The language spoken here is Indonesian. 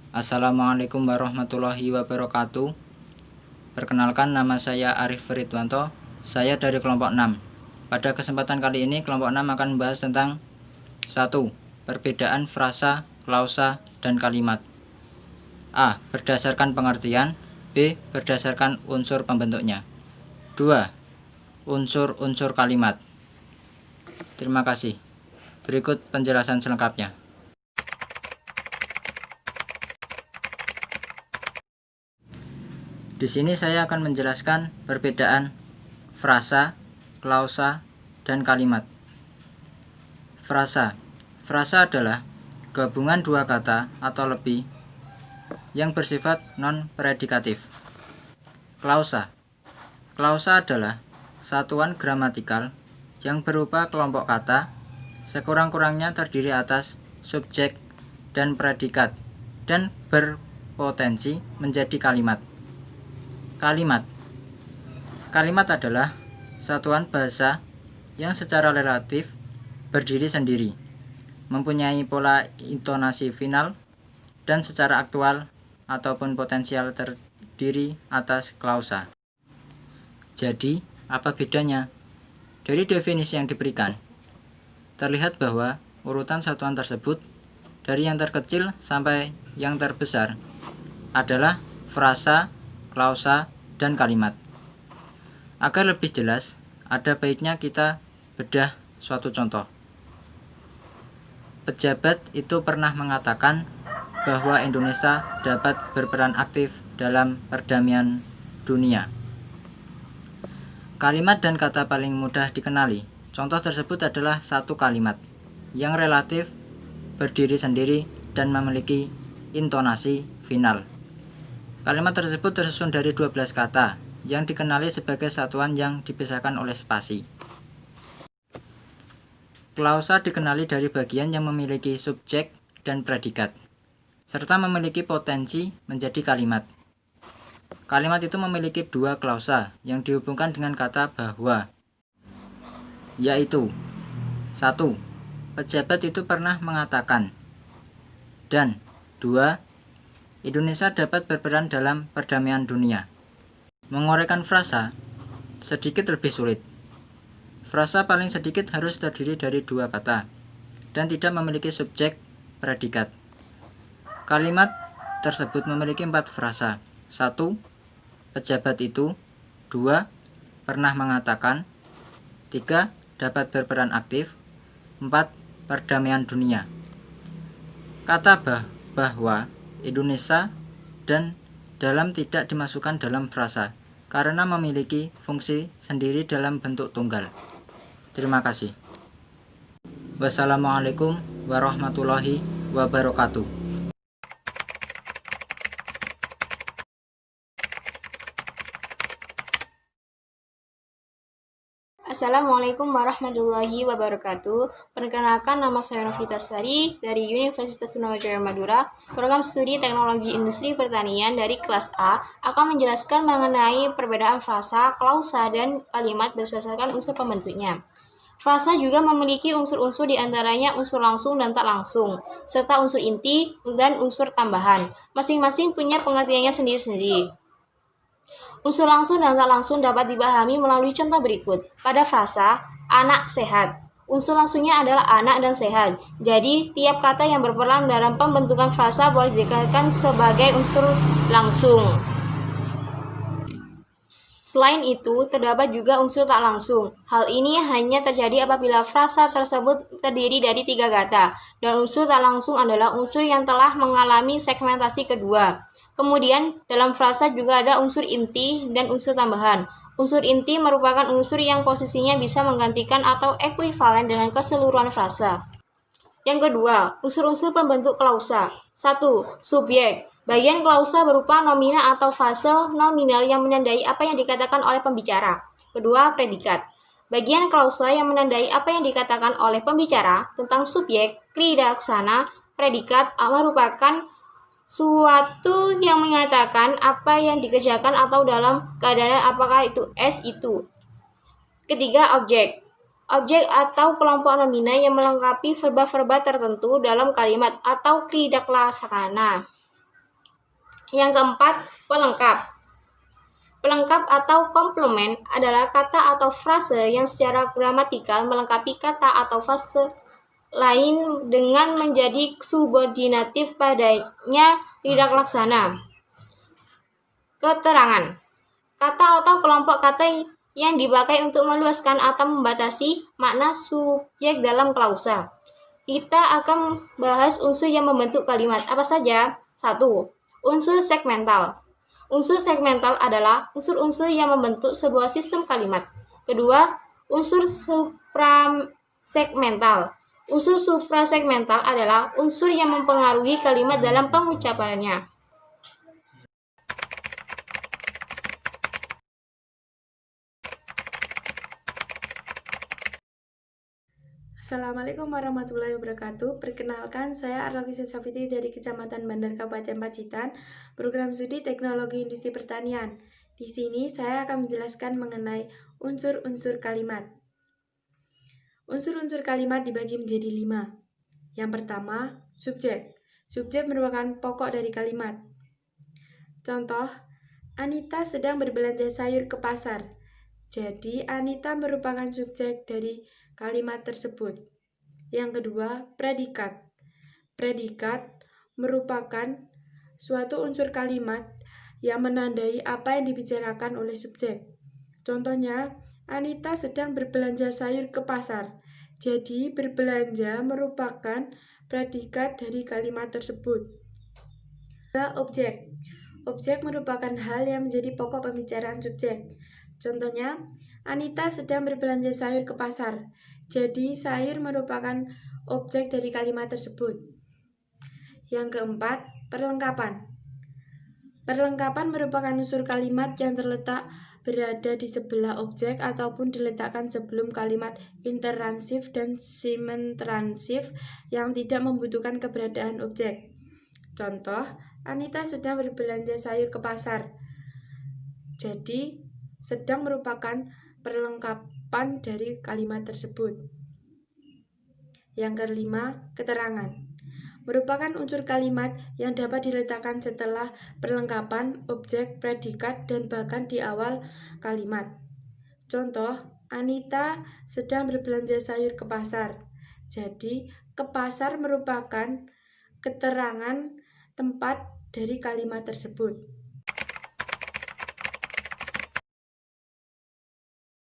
Assalamualaikum warahmatullahi wabarakatuh. Perkenalkan, nama saya Arif Ridwanto. Saya dari kelompok 6. Pada kesempatan kali ini kelompok 6 akan membahas tentang 1. Perbedaan frasa, klausa, dan kalimat. A. Berdasarkan pengertian. B. Berdasarkan unsur pembentuknya. 2. Unsur-unsur kalimat. Terima kasih. Berikut penjelasan selengkapnya. Di sini saya akan menjelaskan perbedaan frasa, klausa, dan kalimat. Frasa. Frasa adalah gabungan dua kata atau lebih yang bersifat non-predikatif. Klausa. Klausa adalah satuan gramatikal yang berupa kelompok kata, sekurang-kurangnya terdiri atas subjek dan predikat, dan berpotensi menjadi kalimat. Kalimat adalah satuan bahasa yang secara relatif berdiri sendiri, mempunyai pola intonasi final, dan secara aktual ataupun potensial terdiri atas klausa. Jadi, apa bedanya? Dari definisi yang diberikan, terlihat bahwa urutan satuan tersebut dari yang terkecil sampai yang terbesar adalah frasa, klausa, dan kalimat. Agar lebih jelas, ada baiknya kita bedah suatu contoh. Pejabat itu pernah mengatakan bahwa Indonesia dapat berperan aktif dalam perdamaian dunia. Kalimat dan kata paling mudah dikenali. Contoh tersebut adalah satu kalimat yang relatif berdiri sendiri dan memiliki intonasi final. Kalimat tersebut tersusun dari 12 kata yang dikenali sebagai satuan yang dipisahkan oleh spasi. Klausa dikenali dari bagian yang memiliki subjek dan predikat, serta memiliki potensi menjadi kalimat. Kalimat itu memiliki dua klausa yang dihubungkan dengan kata bahwa, yaitu 1. Pejabat itu pernah mengatakan, dan 2. Indonesia dapat berperan dalam perdamaian dunia. Menguraikan frasa sedikit lebih sulit. Frasa paling sedikit harus terdiri dari dua kata dan tidak memiliki subjek predikat. Kalimat tersebut memiliki 4 frasa. 1. Pejabat itu. 2. Pernah mengatakan. 3. Dapat berperan aktif. 4. Perdamaian dunia. Kata bahwa Indonesia dan dalam tidak dimasukkan dalam frasa karena memiliki fungsi sendiri dalam bentuk tunggal. Terima kasih. Wassalamualaikum warahmatullahi wabarakatuh. Assalamualaikum warahmatullahi wabarakatuh. Perkenalkan, nama saya Novita Sari dari Universitas Sriwijaya Madura, program studi Teknologi Industri Pertanian dari kelas A akan menjelaskan mengenai perbedaan frasa, klausa, dan kalimat berdasarkan unsur pembentuknya. Frasa juga memiliki unsur-unsur diantaranya unsur langsung dan tak langsung, serta unsur inti dan unsur tambahan. Masing-masing punya pengertiannya sendiri-sendiri. Unsur langsung dan tak langsung dapat dipahami melalui contoh berikut. Pada frasa, anak sehat. Unsur langsungnya adalah anak dan sehat. Jadi, tiap kata yang berperan dalam pembentukan frasa boleh dikatakan sebagai unsur langsung. Selain itu, terdapat juga unsur tak langsung. Hal ini hanya terjadi apabila frasa tersebut terdiri dari 3 kata, dan unsur tak langsung adalah unsur yang telah mengalami segmentasi kedua. Kemudian, dalam frasa juga ada unsur inti dan unsur tambahan. Unsur inti merupakan unsur yang posisinya bisa menggantikan atau ekuivalen dengan keseluruhan frasa. Yang kedua, unsur-unsur pembentuk klausa. 1. Subjek. Bagian klausa berupa nomina atau fase nominal yang menandai apa yang dikatakan oleh pembicara. Kedua, predikat. Bagian klausa yang menandai apa yang dikatakan oleh pembicara tentang subjek, kridaksana, predikat merupakan suatu yang mengatakan apa yang dikerjakan atau dalam keadaan apakah itu S itu. Ketiga, objek. Objek atau kelompok nomina yang melengkapi verba-verba tertentu dalam kalimat atau kridaksana. Yang keempat, pelengkap. Pelengkap atau komplement adalah kata atau frase yang secara gramatikal melengkapi kata atau frase lain dengan menjadi subordinatif padanya tidak laksana. Keterangan. Kata atau kelompok kata yang dipakai untuk meluaskan atau membatasi makna subjek dalam klausa. Kita akan bahas unsur yang membentuk kalimat. Apa saja? 1. Unsur segmental. Unsur segmental adalah unsur-unsur yang membentuk sebuah sistem kalimat. Kedua, unsur suprasegmental. Unsur suprasegmental adalah unsur yang mempengaruhi kalimat dalam pengucapannya. Assalamualaikum warahmatullahi wabarakatuh. Perkenalkan, saya Arlogisa Safitri dari Kecamatan Bandar Kabupaten Pacitan, program studi Teknologi Industri Pertanian. Di sini saya akan menjelaskan mengenai unsur-unsur kalimat. Unsur-unsur kalimat dibagi menjadi 5. Yang pertama, subjek. Subjek merupakan pokok dari kalimat. Contoh, Anita sedang berbelanja sayur ke pasar. Jadi, Anita merupakan subjek dari kalimat tersebut. Yang kedua, predikat. Predikat merupakan suatu unsur kalimat yang menandai apa yang dibicarakan oleh subjek. Contohnya, Anita sedang berbelanja sayur ke pasar. Jadi, berbelanja merupakan predikat dari kalimat tersebut. Objek. Objek merupakan hal yang menjadi pokok pembicaraan subjek. Contohnya, Anita sedang berbelanja sayur ke pasar. Jadi, sayur merupakan objek dari kalimat tersebut. Yang keempat, perlengkapan. Perlengkapan merupakan unsur kalimat yang terletak berada di sebelah objek ataupun diletakkan sebelum kalimat interansif dan simentransif yang tidak membutuhkan keberadaan objek. Contoh, Anita sedang berbelanja sayur ke pasar. Jadi, sedang merupakan perlengkapan dari kalimat tersebut. Yang kelima, keterangan. Merupakan unsur kalimat yang dapat diletakkan setelah perlengkapan, objek, predikat, dan bahkan di awal kalimat. Contoh, Anita sedang berbelanja sayur ke pasar. Jadi, ke pasar merupakan keterangan tempat dari kalimat tersebut.